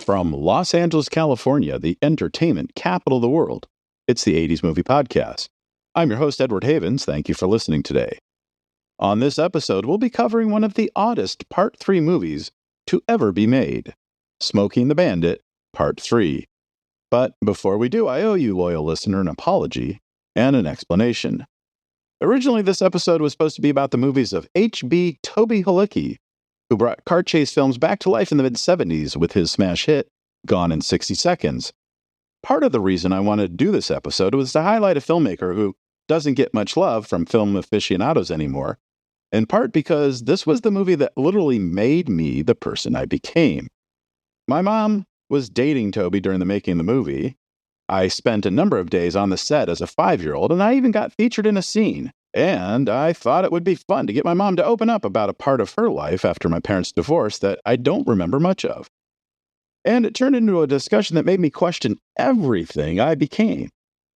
From Los Angeles, California, the entertainment capital of the world, it's the 80s Movie Podcast. I'm your host, Edward Havens. Thank you for listening today. On this episode, we'll be covering one of the oddest Part 3 movies to ever be made, Smokey and the Bandit, Part 3. But before we do, I owe you, loyal listener, an apology and an explanation. Originally, this episode was supposed to be about the movies of H.B. Toby Halicki, who brought car chase films back to life in the mid-70s with his smash hit, Gone in 60 Seconds. Part of the reason I wanted to do this episode was to highlight a filmmaker who doesn't get much love from film aficionados anymore, in part because this was the movie that literally made me the person I became. My mom was dating Toby during the making of the movie. I spent a number of days on the set as a 5-year-old, and I even got featured in a scene. And I thought it would be fun to get my mom to open up about a part of her life after my parents' divorce that I don't remember much of. And it turned into a discussion that made me question everything I became,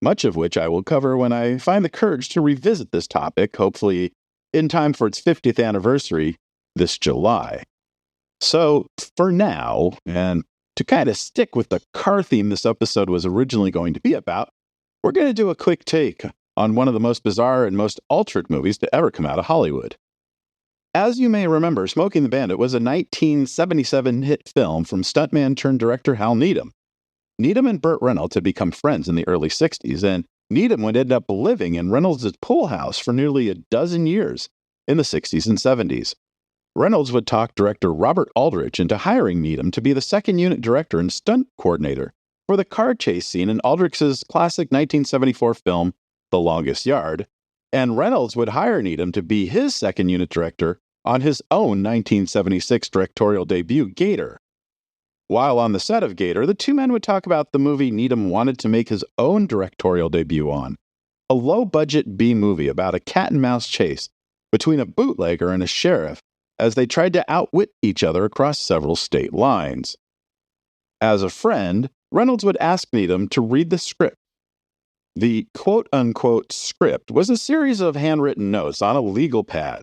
much of which I will cover when I find the courage to revisit this topic, hopefully in time for its 50th anniversary this July. So, for now, and to kind of stick with the car theme this episode was originally going to be about, we're going to do a quick take on one of the most bizarre and most altered movies to ever come out of Hollywood. As you may remember, Smokey and the Bandit was a 1977 hit film from stuntman turned director Hal Needham. Needham and Burt Reynolds had become friends in the early 60s, and Needham would end up living in Reynolds' pool house for nearly a dozen years in the 60s and 70s. Reynolds would talk director Robert Aldrich into hiring Needham to be the second unit director and stunt coordinator for the car chase scene in Aldrich's classic 1974 film, The Longest Yard, and Reynolds would hire Needham to be his second unit director on his own 1976 directorial debut, Gator. While on the set of Gator, the two men would talk about the movie Needham wanted to make his own directorial debut on, a low-budget B-movie about a cat-and-mouse chase between a bootlegger and a sheriff as they tried to outwit each other across several state lines. As a friend, Reynolds would ask Needham to read the script. The quote-unquote script was a series of handwritten notes on a legal pad.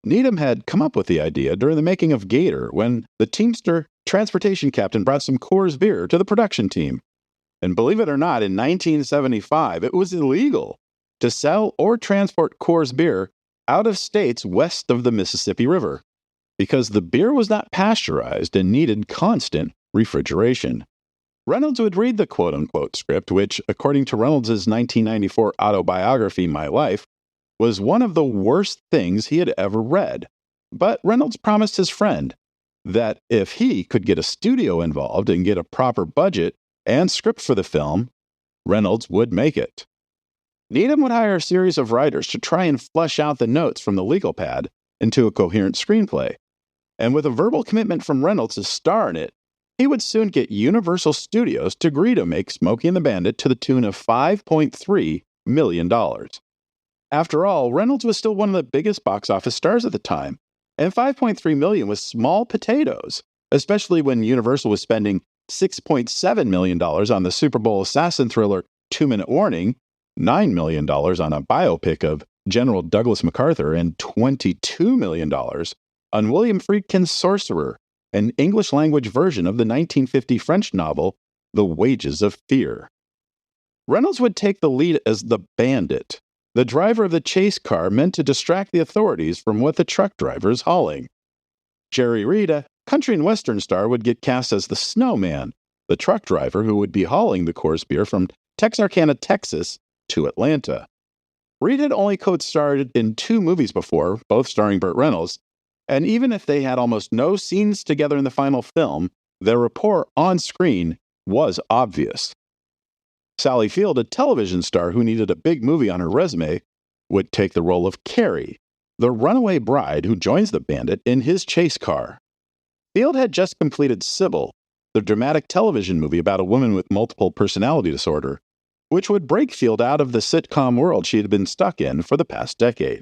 Needham had come up with the idea during the making of Gator when the Teamster transportation captain brought some Coors beer to the production team. And believe it or not, in 1975, it was illegal to sell or transport Coors beer out of states west of the Mississippi River because the beer was not pasteurized and needed constant refrigeration. Reynolds would read the quote-unquote script, which, according to Reynolds' 1994 autobiography, My Life, was one of the worst things he had ever read. But Reynolds promised his friend that if he could get a studio involved and get a proper budget and script for the film, Reynolds would make it. Needham would hire a series of writers to try and flesh out the notes from the legal pad into a coherent screenplay. And with a verbal commitment from Reynolds to star in it, he would soon get Universal Studios to agree to make Smokey and the Bandit to the tune of $5.3 million. After all, Reynolds was still one of the biggest box office stars at the time, and $5.3 million was small potatoes, especially when Universal was spending $6.7 million on the Super Bowl assassin thriller 2 Minute Warning, $9 million on a biopic of General Douglas MacArthur, and $22 million on William Friedkin's Sorcerer, an English-language version of the 1950 French novel, The Wages of Fear. Reynolds would take the lead as the Bandit, the driver of the chase car meant to distract the authorities from what the truck driver is hauling. Jerry Reed, a country and western star, would get cast as the Snowman, the truck driver who would be hauling the Coors beer from Texarkana, Texas, to Atlanta. Reed had only co-starred in 2 movies before, both starring Burt Reynolds, and even if they had almost no scenes together in the final film, their rapport on screen was obvious. Sally Field, a television star who needed a big movie on her resume, would take the role of Carrie, the runaway bride who joins the bandit in his chase car. Field had just completed Sybil, the dramatic television movie about a woman with multiple personality disorder, which would break Field out of the sitcom world she had been stuck in for the past decade.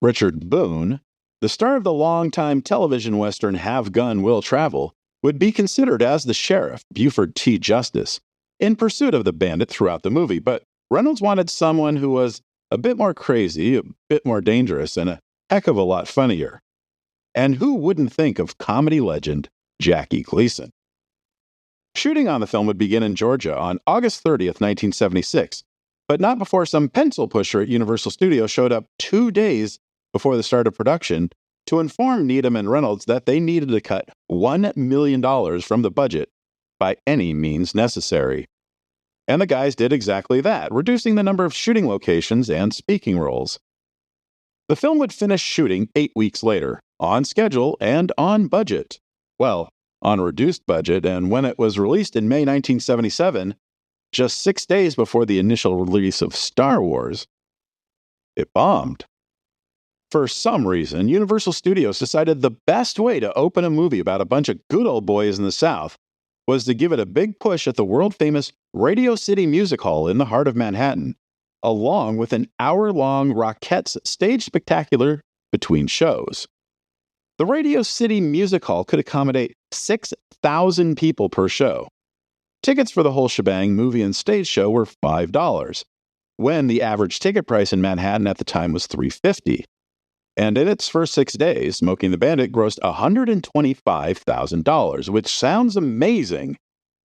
Richard Boone, the star of the longtime television western Have Gun, Will Travel, would be considered as the Sheriff Buford T. Justice in pursuit of the bandit throughout the movie, but Reynolds wanted someone who was a bit more crazy, a bit more dangerous, and a heck of a lot funnier. And who wouldn't think of comedy legend Jackie Gleason? Shooting on the film would begin in Georgia on August 30th, 1976, but not before some pencil pusher at Universal Studios showed up 2 days before the start of production to inform Needham and Reynolds that they needed to cut $1 million from the budget by any means necessary. And the guys did exactly that, reducing the number of shooting locations and speaking roles. The film would finish shooting 8 weeks later, on schedule and on budget. Well, on a reduced budget, and when it was released in May 1977, just 6 days before the initial release of Star Wars, it bombed. For some reason, Universal Studios decided the best way to open a movie about a bunch of good old boys in the South was to give it a big push at the world-famous Radio City Music Hall in the heart of Manhattan, along with an hour-long Rockettes stage spectacular between shows. The Radio City Music Hall could accommodate 6,000 people per show. Tickets for the whole shebang, movie and stage show, were $5, when the average ticket price in Manhattan at the time was $3.50. And in its first 6 days, Smokey and the Bandit grossed $125,000, which sounds amazing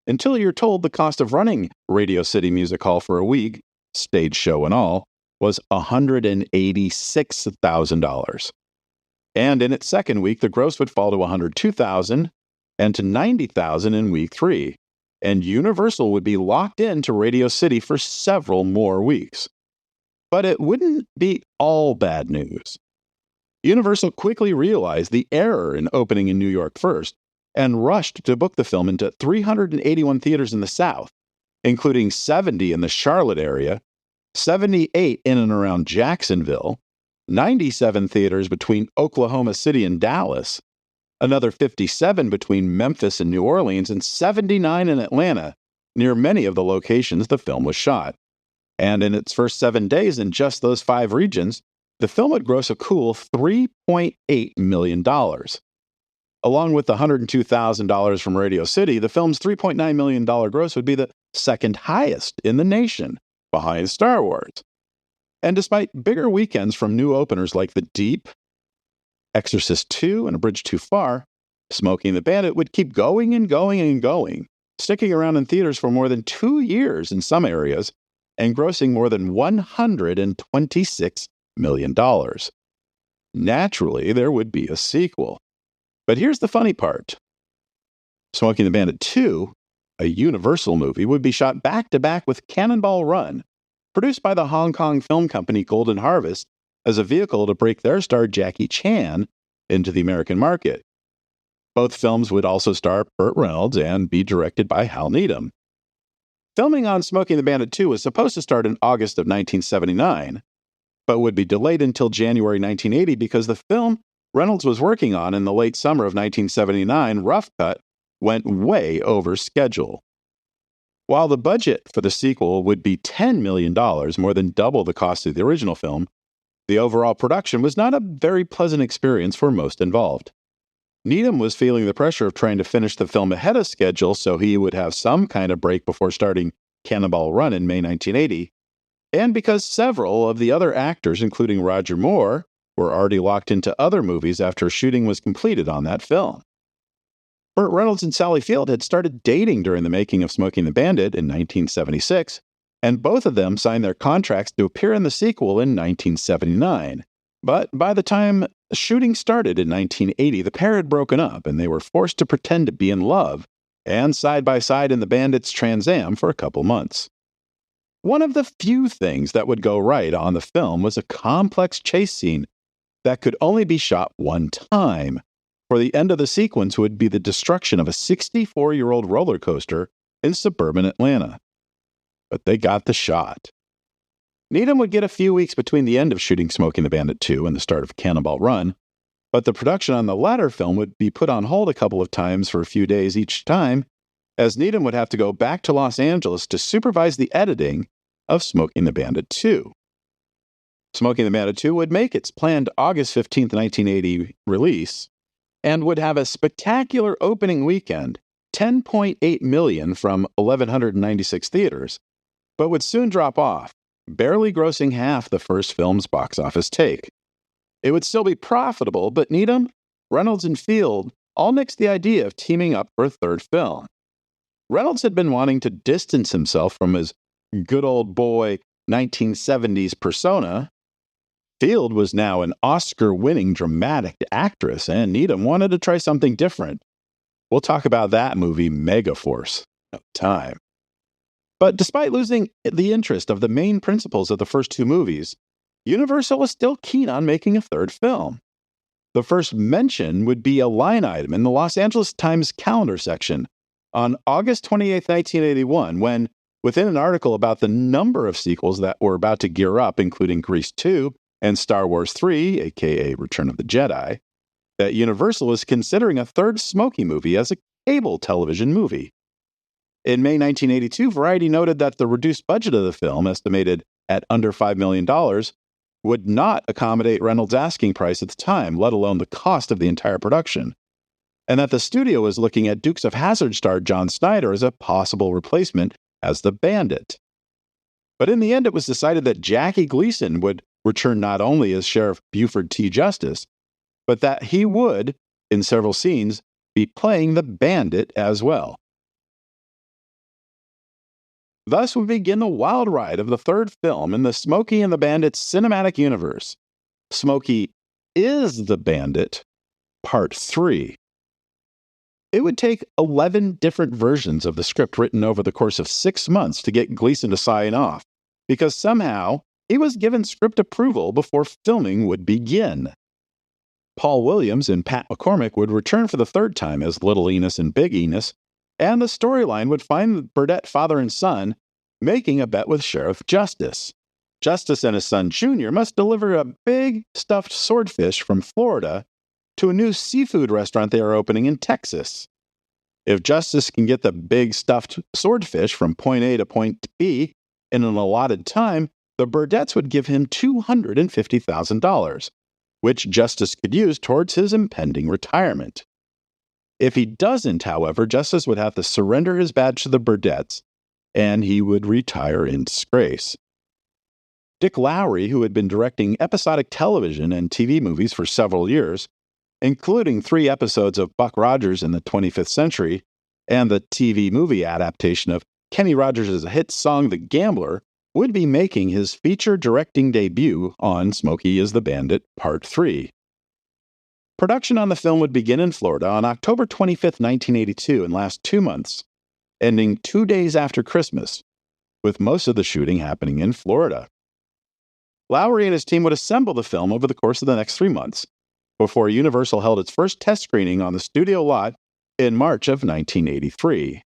until you're told the cost of running Radio City Music Hall for a week, stage show and all, was $186,000. And in its second week, the gross would fall to $102,000 and to $90,000 in week 3. And Universal would be locked into Radio City for several more weeks. But it wouldn't be all bad news. Universal quickly realized the error in opening in New York first and rushed to book the film into 381 theaters in the South, including 70 in the Charlotte area, 78 in and around Jacksonville, 97 theaters between Oklahoma City and Dallas, another 57 between Memphis and New Orleans, and 79 in Atlanta, near many of the locations the film was shot. And in its first 7 days in just those 5 regions, the film would gross a cool $3.8 million. Along with the $102,000 from Radio City, the film's $3.9 million gross would be the second highest in the nation, behind Star Wars. And despite bigger weekends from new openers like The Deep, Exorcist II, and A Bridge Too Far, Smokey and the Bandit would keep going and going and going, sticking around in theaters for more than 2 years in some areas, and grossing more than $126 million. Naturally, there would be a sequel. But here's the funny part. Smokey and the Bandit 2, a Universal movie, would be shot back-to-back with Cannonball Run, produced by the Hong Kong film company Golden Harvest as a vehicle to break their star Jackie Chan into the American market. Both films would also star Burt Reynolds and be directed by Hal Needham. Filming on Smokey and the Bandit 2 was supposed to start in August of 1979, but would be delayed until January 1980 because the film Reynolds was working on in the late summer of 1979, Rough Cut, went way over schedule. While the budget for the sequel would be $10 million, more than double the cost of the original film, the overall production was not a very pleasant experience for most involved. Needham was feeling the pressure of trying to finish the film ahead of schedule so he would have some kind of break before starting Cannonball Run in May 1980, and because several of the other actors, including Roger Moore, were already locked into other movies after shooting was completed on that film. Burt Reynolds and Sally Field had started dating during the making of Smokey and the Bandit in 1976, and both of them signed their contracts to appear in the sequel in 1979. But by the time shooting started in 1980, the pair had broken up, and they were forced to pretend to be in love, and side by side in the Bandit's Trans Am for a couple months. One of the few things that would go right on the film was a complex chase scene that could only be shot one time, for the end of the sequence would be the destruction of a 64-year-old roller coaster in suburban Atlanta. But they got the shot. Needham would get a few weeks between the end of shooting Smokey and the Bandit 2 and the start of Cannonball Run, but the production on the latter film would be put on hold a couple of times for a few days each time, as Needham would have to go back to Los Angeles to supervise the editing of Smokey and the Bandit 2. Smokey and the Bandit 2 would make its planned August 15, 1980 release, and would have a spectacular opening weekend, $10.8 million from 1,196 theaters, but would soon drop off, barely grossing half the first film's box office take. It would still be profitable, but Needham, Reynolds, and Field all nixed the idea of teaming up for a third film. Reynolds had been wanting to distance himself from his good old boy 1970s persona. Field was now an Oscar-winning dramatic actress, and Needham wanted to try something different. We'll talk about that movie, Megaforce, at the time. But despite losing the interest of the main principals of the first two movies, Universal was still keen on making a third film. The first mention would be a line item in the Los Angeles Times calendar section on August 28, 1981, when, within an article about the number of sequels that were about to gear up, including Grease 2 and Star Wars 3, aka Return of the Jedi, that Universal was considering a third Smokey movie as a cable television movie. In May 1982, Variety noted that the reduced budget of the film, estimated at under $5 million, would not accommodate Reynolds' asking price at the time, let alone the cost of the entire production, and that the studio was looking at Dukes of Hazzard star John Snyder as a possible replacement as the Bandit. But in the end, it was decided that Jackie Gleason would return not only as Sheriff Buford T. Justice, but that he would, in several scenes, be playing the Bandit as well. Thus, we begin the wild ride of the third film in the Smokey and the Bandit cinematic universe, Smokey Is the Bandit, Part 3. It would take 11 different versions of the script written over the course of 6 months to get Gleason to sign off, because somehow he was given script approval before filming would begin. Paul Williams and Pat McCormick would return for the third time as Little Enos and Big Enos, and the storyline would find the Burdett father and son making a bet with Sheriff Justice. Justice and his son Junior must deliver a big stuffed swordfish from Florida to a new seafood restaurant they are opening in Texas. If Justice can get the big stuffed swordfish from point A to point B in an allotted time, the Burdetts would give him $250,000, which Justice could use towards his impending retirement. If he doesn't, however, Justice would have to surrender his badge to the Burdetts, and he would retire in disgrace. Dick Lowry, who had been directing episodic television and TV movies for several years, including 3 episodes of Buck Rogers in the 25th Century and the TV movie adaptation of Kenny Rogers' hit song The Gambler, would be making his feature directing debut on Smokey Is the Bandit, Part 3. Production on the film would begin in Florida on October 25, 1982, and last 2 months, ending 2 days after Christmas, with most of the shooting happening in Florida. Lowry and his team would assemble the film over the course of the next 3 months, before Universal held its first test screening on the studio lot in March of 1983.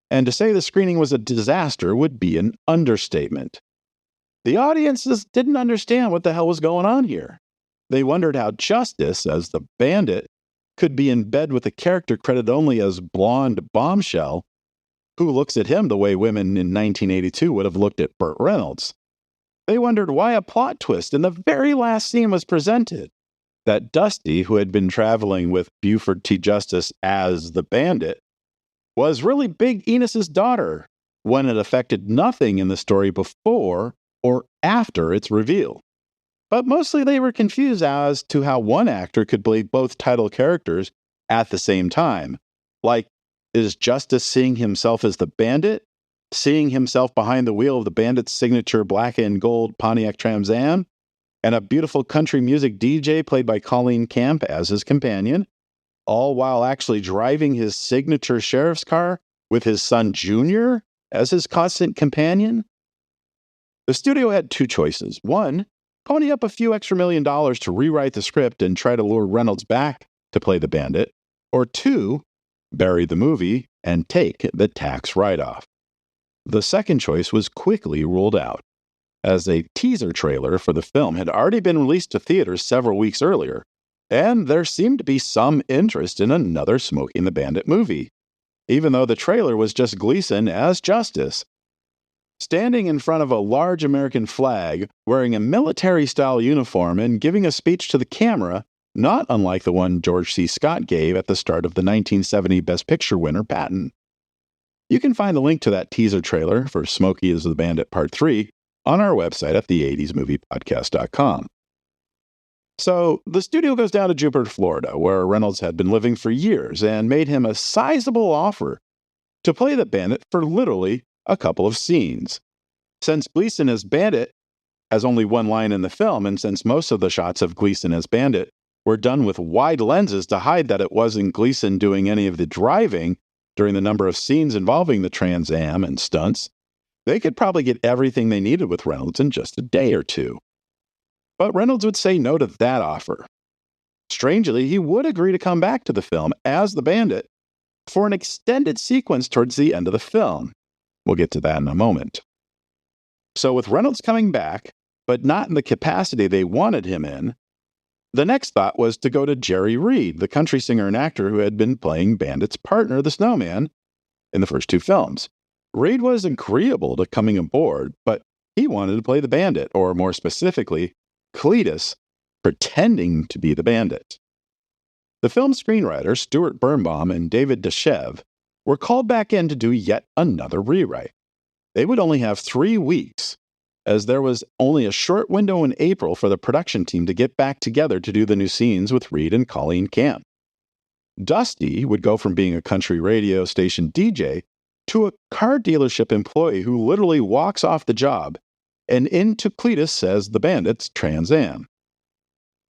And to say the screening was a disaster would be an understatement. The audiences didn't understand what the hell was going on here. They wondered how Justice, as the Bandit, could be in bed with a character credited only as Blonde Bombshell, who looks at him the way women in 1982 would have looked at Burt Reynolds. They wondered why a plot twist in the very last scene was presented, that Dusty, who had been traveling with Buford T. Justice as the Bandit, was really Big Enos's daughter, when it affected nothing in the story before or after its reveal. But mostly they were confused as to how one actor could play both title characters at the same time. Like, is Justice seeing himself as the Bandit? Seeing himself behind the wheel of the Bandit's signature black and gold Pontiac Trans Am? And a beautiful country music DJ played by Colleen Camp as his companion, all while actually driving his signature sheriff's car with his son Junior as his constant companion? The studio had 2 choices. One, pony up a few extra $1 million to rewrite the script and try to lure Reynolds back to play the Bandit. Or 2, bury the movie and take the tax write-off. The second choice was quickly ruled out, as a teaser trailer for the film had already been released to theaters several weeks earlier, and there seemed to be some interest in another Smokey and the Bandit movie, even though the trailer was just Gleason as Justice, standing in front of a large American flag, wearing a military-style uniform and giving a speech to the camera, not unlike the one George C. Scott gave at the start of the 1970 Best Picture winner Patton. You can find the link to that teaser trailer for Smokey Is the Bandit Part 3 on our website at the80smoviepodcast.com. So, the studio goes down to Jupiter, Florida, where Reynolds had been living for years, and made him a sizable offer to play the bandit for literally a couple of scenes. Since Gleason as Bandit has only one line in the film, and since most of the shots of Gleason as Bandit were done with wide lenses to hide that it wasn't Gleason doing any of the driving during the number of scenes involving the Trans Am and stunts, they could probably get everything they needed with Reynolds in just a day or two. But Reynolds would say no to that offer. Strangely, he would agree to come back to the film as the Bandit for an extended sequence towards the end of the film. We'll get to that in a moment. So with Reynolds coming back, but not in the capacity they wanted him in, the next thought was to go to Jerry Reed, the country singer and actor who had been playing Bandit's partner, the Snowman, in the first two films. Reed was agreeable to coming aboard, but he wanted to play the Bandit, or more specifically, Cletus, pretending to be the Bandit. The film's screenwriters, Stuart Birnbaum and David Deshev, were called back in to do yet another rewrite. They would only have 3 weeks, as there was only a short window in April for the production team to get back together to do the new scenes with Reed and Colleen Camp. Dusty would go from being a country radio station DJ to a car dealership employee who literally walks off the job and into Cletus as the Bandit's Trans Am.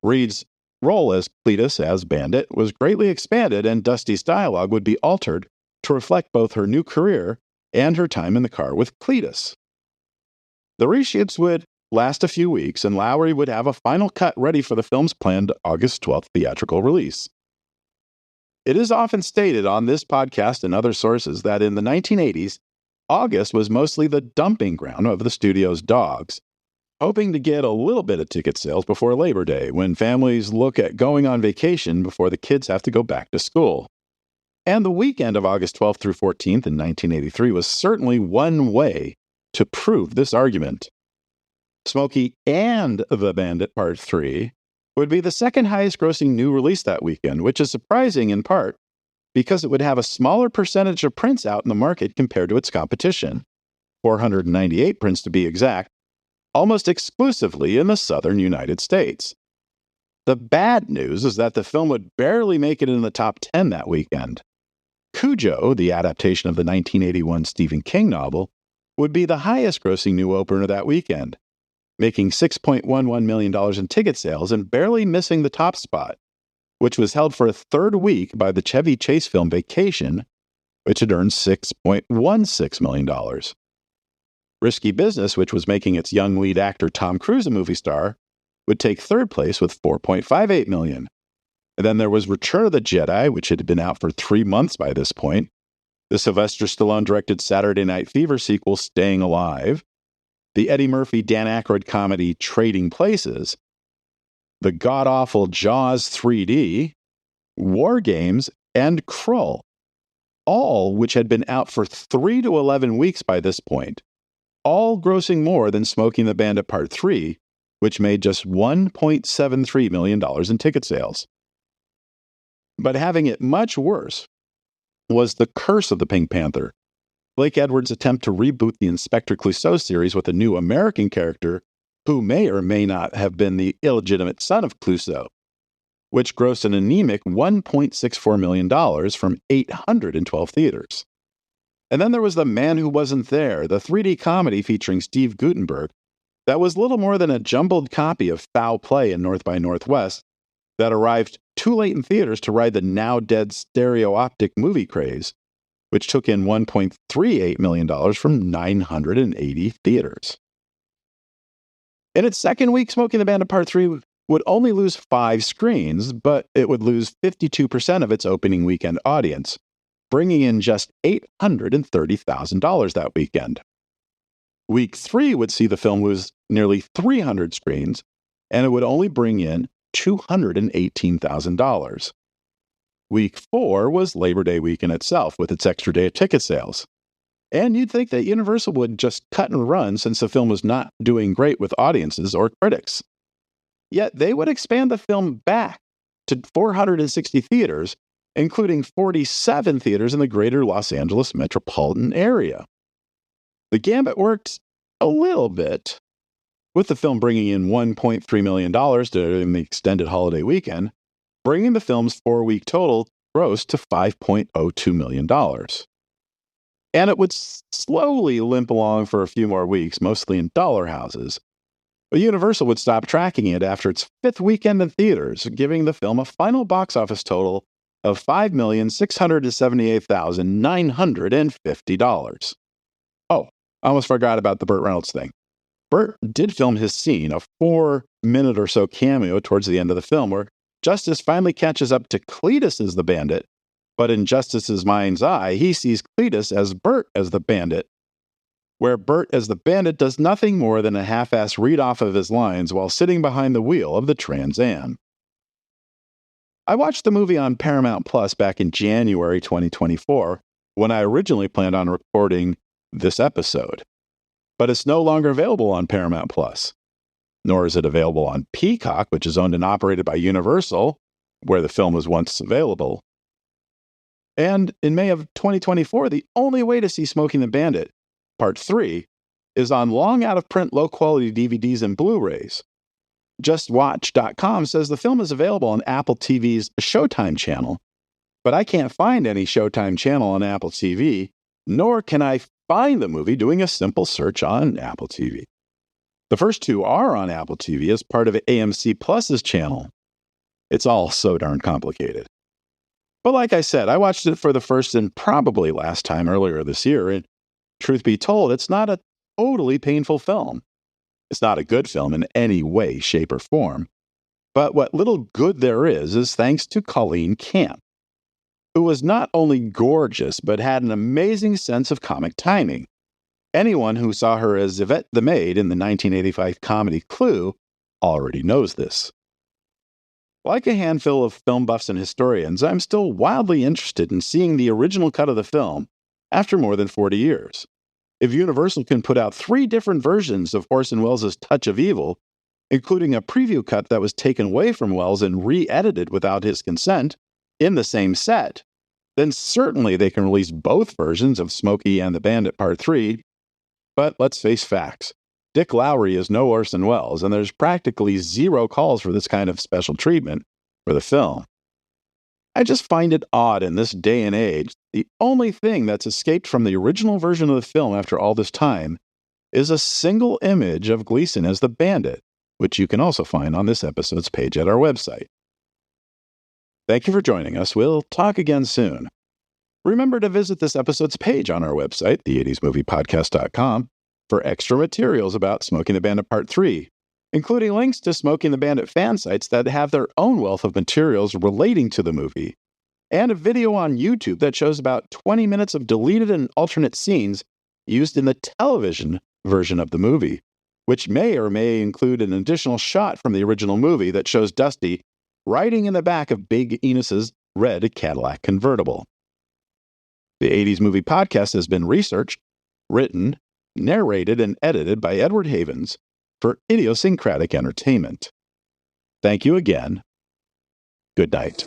Reed's role as Cletus as Bandit was greatly expanded, and Dusty's dialogue would be altered to reflect both her new career and her time in the car with Cletus. The reshoots would last a few weeks, and Lowry would have a final cut ready for the film's planned August 12th theatrical release. It is often stated on this podcast and other sources that in the 1980s, August was mostly the dumping ground of the studio's dogs, hoping to get a little bit of ticket sales before Labor Day, when families look at going on vacation before the kids have to go back to school. And the weekend of August 12th through 14th in 1983 was certainly one way to prove this argument. Smokey and the Bandit Part 3 would be the second highest grossing new release that weekend, which is surprising in part because it would have a smaller percentage of prints out in the market compared to its competition, 498 prints to be exact, almost exclusively in the southern United States. The bad news is that the film would barely make it in the top 10 that weekend. Cujo, the adaptation of the 1981 Stephen King novel, would be the highest grossing new opener that weekend, making $6.11 million in ticket sales and barely missing the top spot, which was held for a third week by the Chevy Chase film Vacation, which had earned $6.16 million. Risky Business, which was making its young lead actor Tom Cruise a movie star, would take third place with $4.58 million. And then there was Return of the Jedi, which had been out for 3 months by this point, the Sylvester Stallone-directed Saturday Night Fever sequel Staying Alive, the Eddie Murphy-Dan Aykroyd comedy Trading Places, the god-awful Jaws 3D, War Games, and Krull, all which had been out for 3 to 11 weeks by this point, all grossing more than Smokey and the Bandit Part 3, which made just $1.73 million in ticket sales. But having it much worse was The Curse of the Pink Panther, Blake Edwards' attempt to reboot the Inspector Clouseau series with a new American character who may or may not have been the illegitimate son of Clouseau, which grossed an anemic $1.64 million from 812 theaters. And then there was The Man Who Wasn't There, the 3D comedy featuring Steve Guttenberg, that was little more than a jumbled copy of Foul Play in North by Northwest that arrived too late in theaters to ride the now-dead stereo-optic movie craze, which took in $1.38 million from 980 theaters. In its second week, Smokey and the Bandit Part 3 would only lose 5 screens, but it would lose 52% of its opening weekend audience, bringing in just $830,000 that weekend. Week 3 would see the film lose nearly 300 screens, and it would only bring in $218,000. Week 4 was Labor Day weekend itself, with its extra day of ticket sales. And you'd think that Universal would just cut and run since the film was not doing great with audiences or critics. Yet they would expand the film back to 460 theaters, including 47 theaters in the greater Los Angeles metropolitan area. The gambit worked a little bit, with the film bringing in $1.3 million during the extended holiday weekend, bringing the film's 4-week total gross to $5.02 million. and it would slowly limp along for a few more weeks, mostly in dollar houses. But Universal would stop tracking it after its fifth weekend in theaters, giving the film a final box office total of $5,678,950. Oh, I almost forgot about the Burt Reynolds thing. Burt did film his scene, a 4-minute or so cameo towards the end of the film, where Justice finally catches up to Cletus as the bandit, but in Justice's mind's eye, he sees Cletus as Burt as the bandit, where Burt as the bandit does nothing more than a half-ass read off of his lines while sitting behind the wheel of the Trans Am. I watched the movie on Paramount Plus back in January 2024, when I originally planned on recording this episode. But it's no longer available on Paramount Plus, nor is it available on Peacock, which is owned and operated by Universal, where the film was once available. And in May of 2024, the only way to see Smokey the Bandit, Part 3, is on long out-of-print low-quality DVDs and Blu-rays. JustWatch.com says the film is available on Apple TV's Showtime channel, but I can't find any Showtime channel on Apple TV, nor can I find the movie doing a simple search on Apple TV. The first two are on Apple TV as part of AMC Plus's channel. It's all so darn complicated. But like I said, I watched it for the first and probably last time earlier this year, and truth be told, it's not a totally painful film. It's not a good film in any way, shape, or form. But what little good there is thanks to Colleen Camp, who was not only gorgeous, but had an amazing sense of comic timing. Anyone who saw her as Yvette the Maid in the 1985 comedy Clue already knows this. Like a handful of film buffs and historians, I'm still wildly interested in seeing the original cut of the film after more than 40 years. If Universal can put out 3 different versions of Orson Welles' Touch of Evil, including a preview cut that was taken away from Welles and re-edited without his consent, in the same set, then certainly they can release both versions of Smokey and the Bandit Part 3. But let's face facts. Dick Lowry is no Orson Welles, and there's practically zero calls for this kind of special treatment for the film. I just find it odd in this day and age, the only thing that's escaped from the original version of the film after all this time is a single image of Gleason as the bandit, which you can also find on this episode's page at our website. Thank you for joining us. We'll talk again soon. Remember to visit this episode's page on our website, the80smoviepodcast.com, for extra materials about Smokey the Bandit Part 3, including links to Smokey the Bandit fan sites that have their own wealth of materials relating to the movie, and a video on YouTube that shows about 20 minutes of deleted and alternate scenes used in the television version of the movie, which may or may include an additional shot from the original movie that shows Dusty riding in the back of Big Enos's red Cadillac convertible. The 80s Movie Podcast has been researched, written, narrated, and edited by Edward Havens for Idiosyncratic Entertainment. Thank you again. Good night.